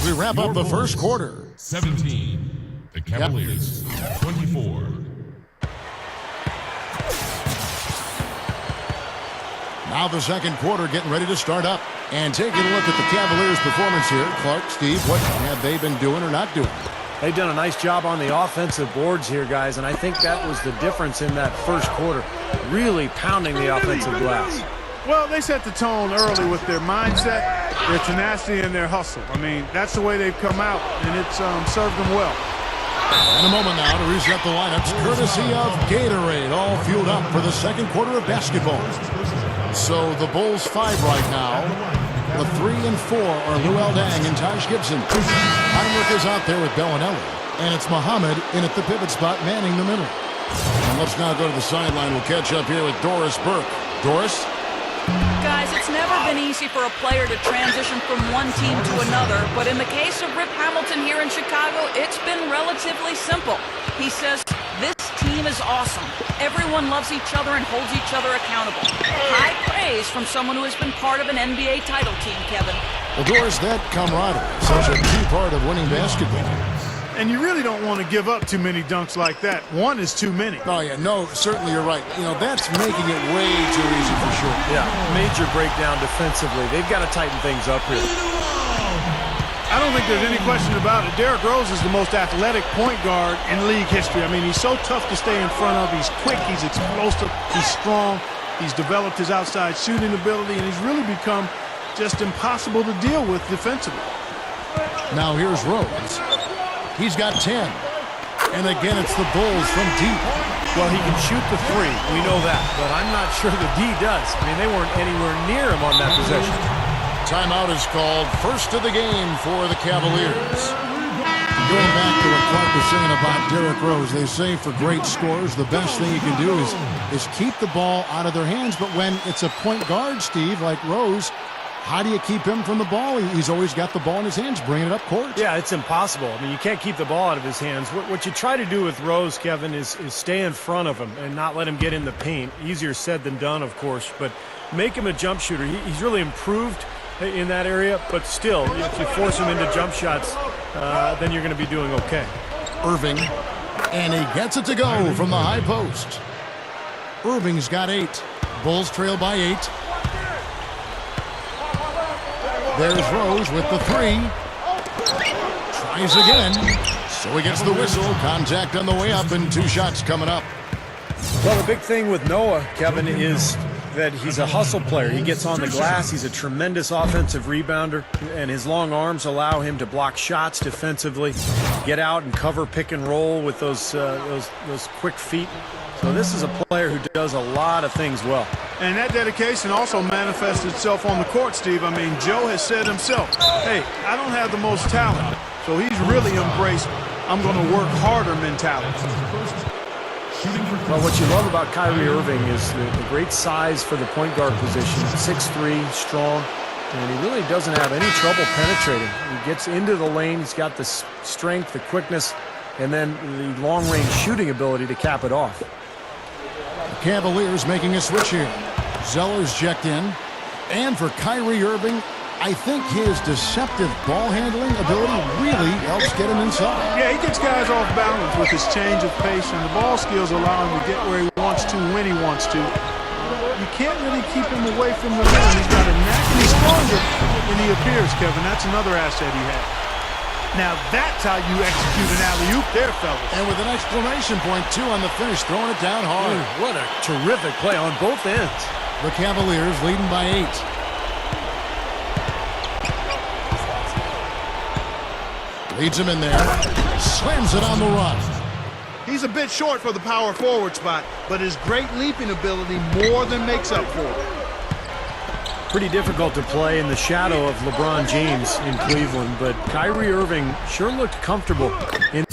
we wrap up the first quarter. 17. The Cavaliers, 24. Now the second quarter getting ready to start up. And taking a look at the Cavaliers' performance here. Clark, Steve, what have they been doing or not doing? They've done a nice job on the offensive boards here, guys, and I think that was the difference in that first quarter, really pounding the offensive glass. Well, they set the tone early with their mindset, their tenacity, and their hustle. I mean, that's the way they've come out, and it's served them well. In a moment now to reset the lineups, courtesy of Gatorade, all fueled up for the second quarter of basketball. So the Bulls 5 right now. The 3 and 4 are Luol Deng and Taj Gibson. Heinrich is out there with Bellinelli. And it's Muhammad in at the pivot spot, manning the middle. And let's now go to the sideline. We'll catch up here with Doris Burke. Doris? Guys, it's never been easy for a player to transition from one team to another, but in the case of Rip Hamilton here in Chicago, it's been relatively simple. He says, this team is awesome. Everyone loves each other and holds each other accountable. High praise from someone who has been part of an NBA title team, Kevin. Well, Doris, that camaraderie is such a key part of winning basketball. And you really don't want to give up too many dunks like that. One is too many. Oh, yeah, no, certainly you're right. You know, that's making it way too easy for sure. Yeah, major breakdown defensively. They've got to tighten things up here. I don't think there's any question about it. Derrick Rose is the most athletic point guard in league history. I mean, he's so tough to stay in front of. He's quick, he's explosive, he's strong. He's developed his outside shooting ability, and he's really become just impossible to deal with defensively. Now here's Rose. He's got 10. And again, it's the Bulls from deep. Well, he can shoot the three. We know that. But I'm not sure the D does. I mean, they weren't anywhere near him on that possession. Timeout is called. First of the game for the Cavaliers. Going back to what Clark was saying about Derrick Rose, they say for great scorers, the best thing you can do is keep the ball out of their hands. But when it's a point guard, Steve, like Rose, how do you keep him from the ball? He's always got the ball in his hands, bringing it up court. Yeah, it's impossible. I mean, you can't keep the ball out of his hands. What you try to do with Rose, Kevin, is stay in front of him and not let him get in the paint. Easier said than done, of course, but make him a jump shooter. He's really improved in that area, but still, if you force him into jump shots, then you're going to be doing okay. Irving, and he gets it to go from the high post. Irving's got 8. Bulls trail by 8. There's Rose with the 3. Tries again. So he gets the whistle. Contact on the way up and 2 shots coming up. Well, the big thing with Noah, Kevin, is that he's a hustle player. He gets on the glass. He's a tremendous offensive rebounder, and his long arms allow him to block shots defensively, get out and cover pick and roll with those quick feet. So this is a player who does a lot of things well. And that dedication also manifests itself on the court, Steve. I mean, Joe has said himself, hey, I don't have the most talent. So he's really embraced, I'm going to work harder mentality. Well, what you love about Kyrie Irving is the great size for the point guard position. 6'3", strong, and he really doesn't have any trouble penetrating. He gets into the lane. He's got the strength, the quickness, and then the long-range shooting ability to cap it off. The Cavaliers making a switch here. Zeller's checked in. And for Kyrie Irving, I think his deceptive ball handling ability really helps get him inside. Yeah, he gets guys off balance with his change of pace, and the ball skills allow him to get where he wants to when he wants to. You can't really keep him away from the rim. He's got a knack, and he's stronger than he appears, Kevin. That's another asset he has. Now that's how you execute an alley-oop there, fellas. And with an exclamation point, too, on the finish, throwing it down hard. What a terrific play on both ends. The Cavaliers leading by 8. Leads him in there. Slams it on the run. He's a bit short for the power forward spot, but his great leaping ability more than makes up for it. Pretty difficult to play in the shadow of LeBron James in Cleveland, but Kyrie Irving sure looked comfortable in